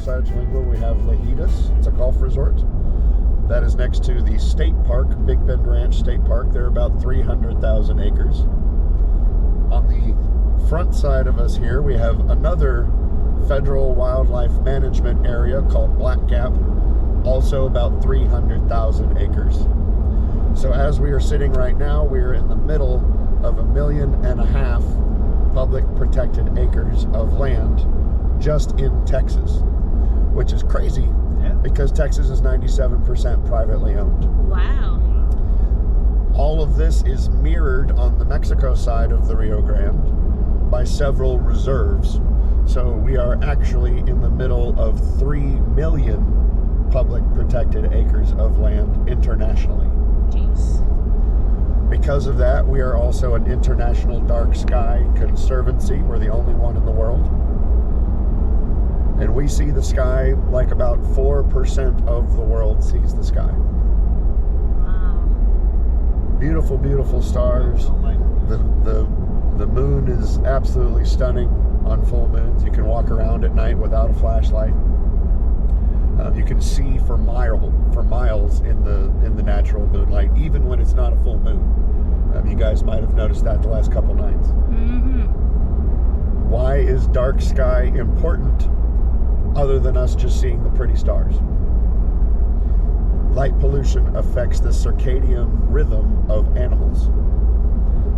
side of England, we have Lahidas. It's a golf resort. That is next to the state park, Big Bend Ranch State Park. They're about 300,000 acres. On the front side of us here, we have another federal wildlife management area called Black Gap, also about 300,000 acres. So as we are sitting right now, we're in the middle of 1.5 million public protected acres of land just in Texas, which is crazy because Texas is 97% privately owned. Wow. All of this is mirrored on the Mexico side of the Rio Grande by several reserves. So we are actually in the middle of 3 million public protected acres of land internationally. Jeez. Because of that, we are also an international dark sky conservancy. We're the only one in the world. And we see the sky like about 4% of the world sees the sky. Wow. Beautiful, beautiful stars. The moon is absolutely stunning on full moons. You can walk around at night without a flashlight. You can see for miles in the natural moonlight, even when it's not a full moon. You guys might have noticed that the last couple nights. Mm-hmm. Why is dark sky important other than us just seeing the pretty stars? Light pollution affects the circadian rhythm of animals,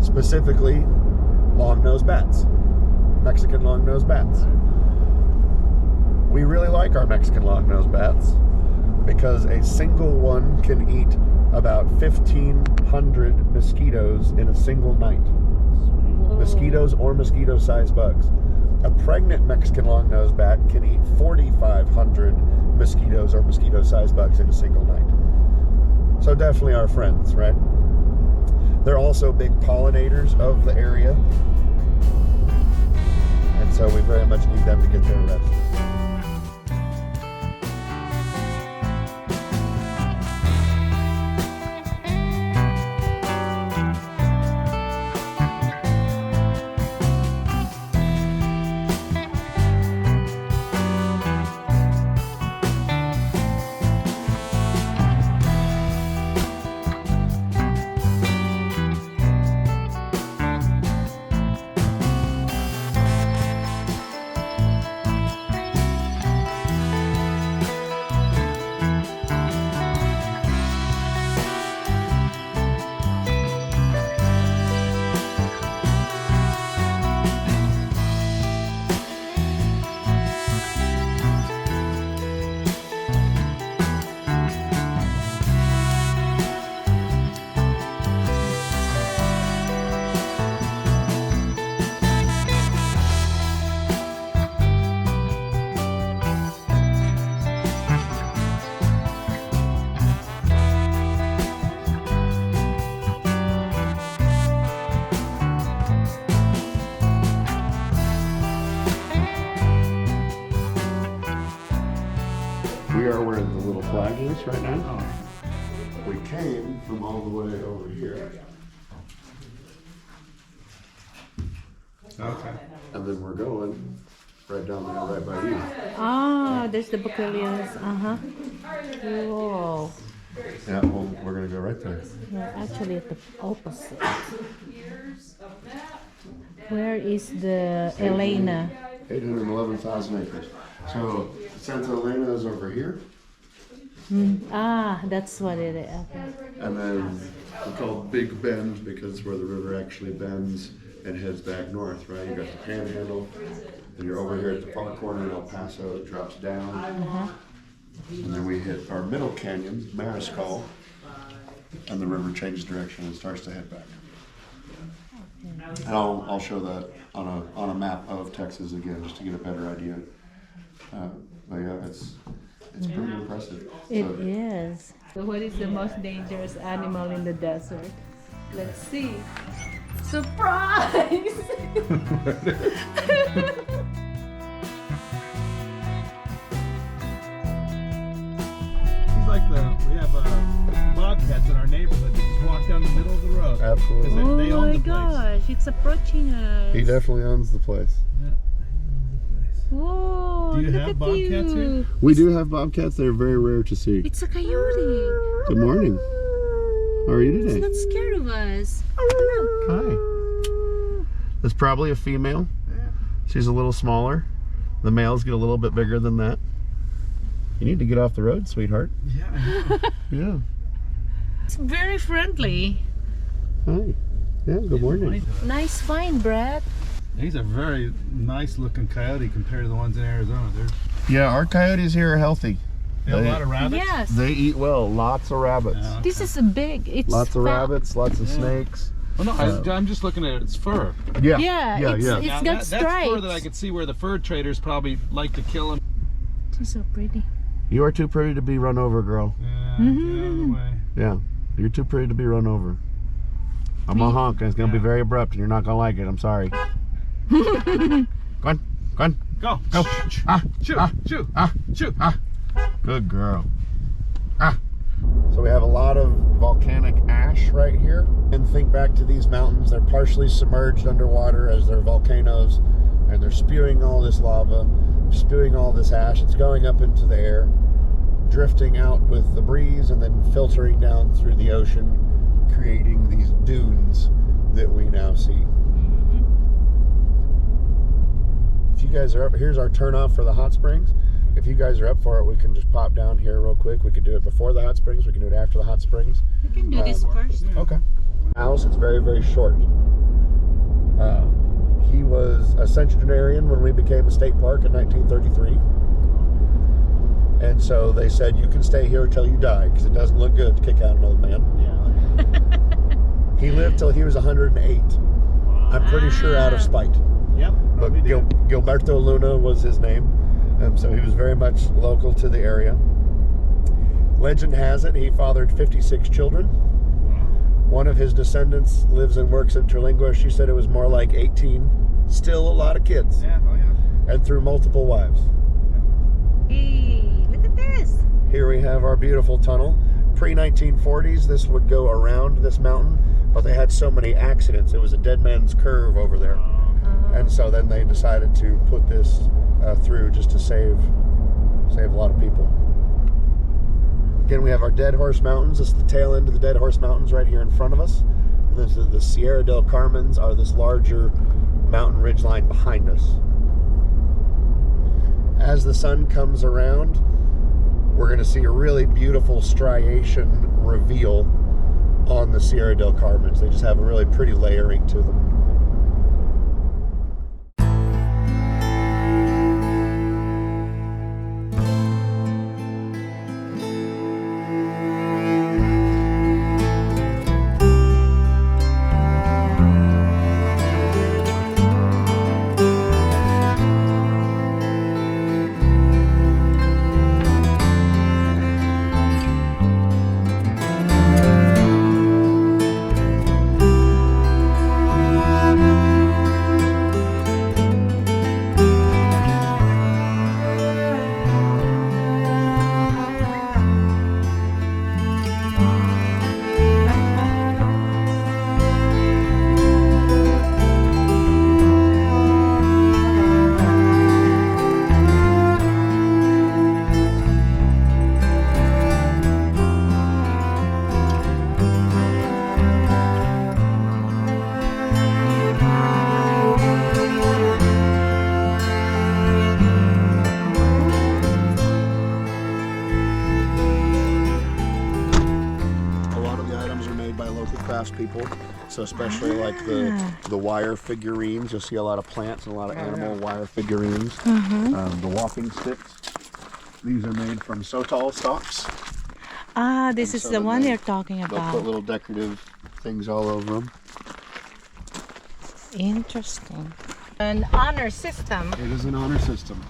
specifically long-nosed bats, Mexican long-nosed bats. We really like our Mexican long-nosed bats because a single one can eat about 1,500 mosquitoes in a single night. Whoa. Mosquitoes or mosquito-sized bugs. A pregnant Mexican long-nosed bat can eat 4,500 mosquitoes or mosquito-sized bugs in a single night. So definitely our friends, right? They're also big pollinators of the area. And so we very much need them to get their rest. We are where the little flag is right now. We came from all the way over here. Okay. And then we're going right down there, right by you. Oh, there's the Boquillos. Uh-huh. Whoa. Yeah, well, we're going to go right there. We're actually at the opposite. Where is the Elena? 811,000 acres. So Santa Elena is over here. Ah, that's what it is. Okay. And then we call it Big Bend because it's where the river actually bends and heads back north, right? You got the Panhandle, and you're over here at the far corner in El Paso, it drops down. Uh-huh. And then we hit our middle canyon, Mariscal, and the river changes direction and starts to head back. And I'll show that on a map of Texas again, just to get a better idea. But yeah, it's pretty impressive. It is. So what is the most dangerous animal in the desert? Let's see. Surprise! He's like we have bobcats in our neighborhood that just walk down the middle of the road. Absolutely. Oh They own my the place. gosh, it's approaching us. He definitely owns the place. Yeah, they own the place. Whoa, Do you look have at bobcats you. here? We do have bobcats. They're very rare to see. It's a coyote. Good morning. How are you It's today? not scared of us. Look. Hi. That's probably a female. She's a little smaller. The males get a little bit bigger than that. You need to get off the road, sweetheart. Yeah, I know. Yeah. It's very friendly. Hi. Yeah, good morning. Nice find, Brett. He's a very nice looking coyote compared to the ones in Arizona. Yeah, our coyotes here are healthy. They have a lot of rabbits. Yes. They eat well. Lots of rabbits. Yeah. This is a big. It's Lots of fat. rabbits, lots of snakes. Well, no, I'm just looking at its fur. Yeah. Yeah, Yeah, it's, yeah. it's Now, got that's fur stripes. that I could see where the fur traders probably like to kill him. She's so pretty. You are too pretty to be run over, girl. Yeah, get out of the way. Yeah. You're too pretty to be run over. I'm a honk and it's going to be very abrupt and you're not going to like it. I'm sorry. Go on. Go on. Go. Go. Ah. Shoot. Ah. Shoot. Ah. Shoot. Ah. Good girl. Ah. So we have a lot of volcanic ash right here. And think back to these mountains. They're partially submerged underwater as they're volcanoes. And they're spewing all this lava, spewing all this ash. It's going up into the air, drifting out with the breeze, and then filtering down through the ocean, creating these dunes that we now see. If you guys are up, here's our turnoff for the hot springs. If you guys are up for it, we can just pop down here real quick. We could do it before the hot springs. We can do it after the hot springs. You can do this first. Okay. House, it's very, very short. He was a centenarian when we became a state park in 1933. And so they said, you can stay here until you die, because it doesn't look good to kick out an old man. Yeah. He lived till he was 108. I'm pretty sure out of spite. Yep. But probably did. Gilberto Luna was his name. So he was very much local to the area. Legend has it he fathered 56 children. One of his descendants lives and works in Terlingua. She said it was more like 18. Still a lot of kids. Yeah. Oh yeah. And through multiple wives. Hey, look at this. Here we have our beautiful tunnel. Pre-1940s, this would go around this mountain, but they had so many accidents. It was a dead man's curve over there. And so then they decided to put this through just to save a lot of people. Again, we have our Dead Horse Mountains. This is the tail end of the Dead Horse Mountains right here in front of us. And this is the Sierra del Carmens are this larger mountain ridge line behind us. As the sun comes around, we're going to see a really beautiful striation reveal on the Sierra del Carmens. They just have a really pretty layering to them. People, so especially like the wire figurines, you'll see a lot of plants and a lot of animal wire figurines. The walking sticks, these are made from sotol stalks. Ah, this is so the then one they- you're talking They'll put about. little decorative things all over them. Interesting. An honor system. It is an honor system.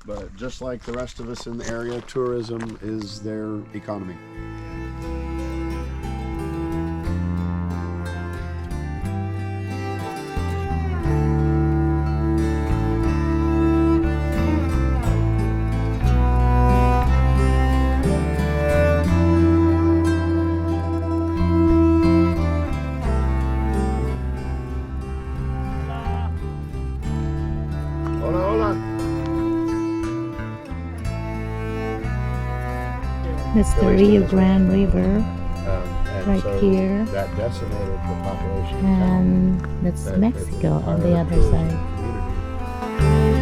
But just like the rest of us in the area, tourism is their economy. Hola, hola. That's the village Rio that is Grande River, and right so here. that decimated the population of town. And that's That Mexico on the entire other tourism side. community.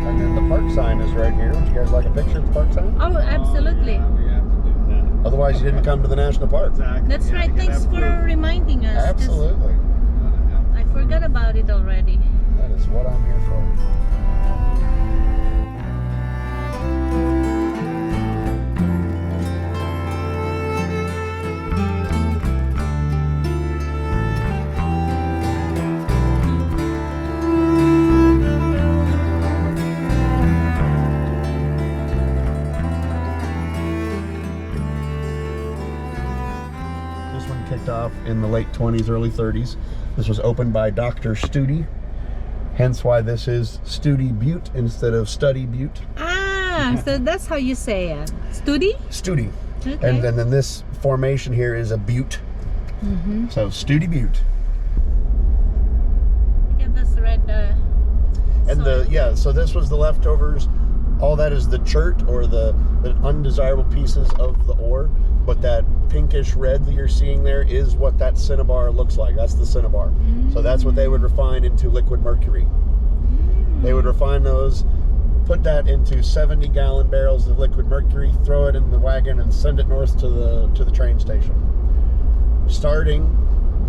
And then the park sign is right here. Would you guys like a picture of the park sign? Oh, absolutely. Yeah, we have to do that. Otherwise, you didn't come to the national park. Exactly. That's Yeah, right. you gotta Thanks have for proof. reminding us. 'Cause Absolutely. I forgot about it already. That is what I'm here for. This one kicked off in the late 20s, early 30s. This was opened by Dr. Studi, hence why this is Studi Butte instead of Study Butte. Ah, so that's how you say it. Studi? Studi. Okay. And then this formation here is a butte. Mm-hmm. So Studi Butte. Look at this red. And soil. so this was the leftovers. All that is the chert or the undesirable pieces of the ore. But that pinkish red that you're seeing there is what that cinnabar looks like. That's the cinnabar. So that's what they would refine into liquid mercury. They would refine those, put that into 70-gallon barrels of liquid mercury, throw it in the wagon, and send it north to the train station. Starting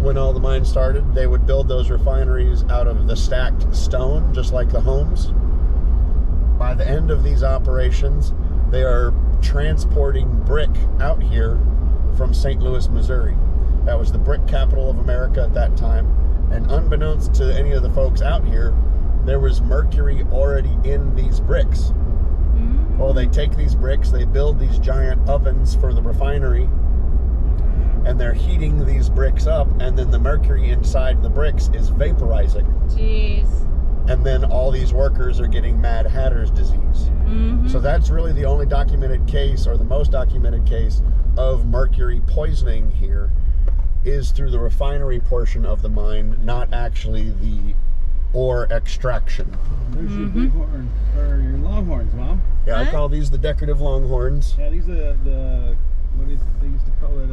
when all the mines started, they would build those refineries out of the stacked stone, just like the homes. By the end of these operations, they are transporting brick out here from St. Louis, Missouri. That was the brick capital of America at that time. And unbeknownst to any of the folks out here, there was mercury already in these bricks. Well, they take these bricks, they build these giant ovens for the refinery, and they're heating these bricks up, and then the mercury inside the bricks is vaporizing. Jeez. And then all these workers are getting Mad Hatter's disease. Mm-hmm. So that's really the only documented case, or the most documented case, of mercury poisoning here is through the refinery portion of the mine, not actually the ore extraction. There's your bighorn, or your longhorns, Mom. Yeah, I Huh? call these the decorative longhorns. Yeah, these are the what is they used to call it?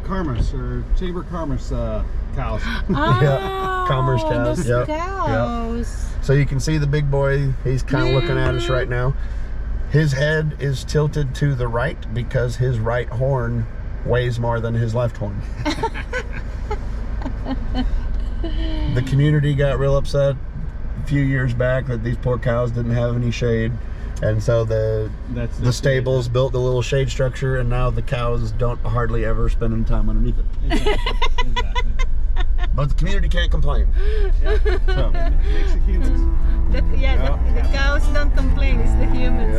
Karmas or Chamber Karmas cows. Oh, Commerce cows. those Yep, cows. So you can see the big boy, he's kind of looking at us right now. His head is tilted to the right because his right horn weighs more than his left horn. The community got real upset a few years back that these poor cows didn't have any shade. And so the stables built a little shade structure, and now the cows don't hardly ever spend any time underneath it. Exactly. But the community can't complain. So, Makes the humans. The cows don't complain, it's the humans.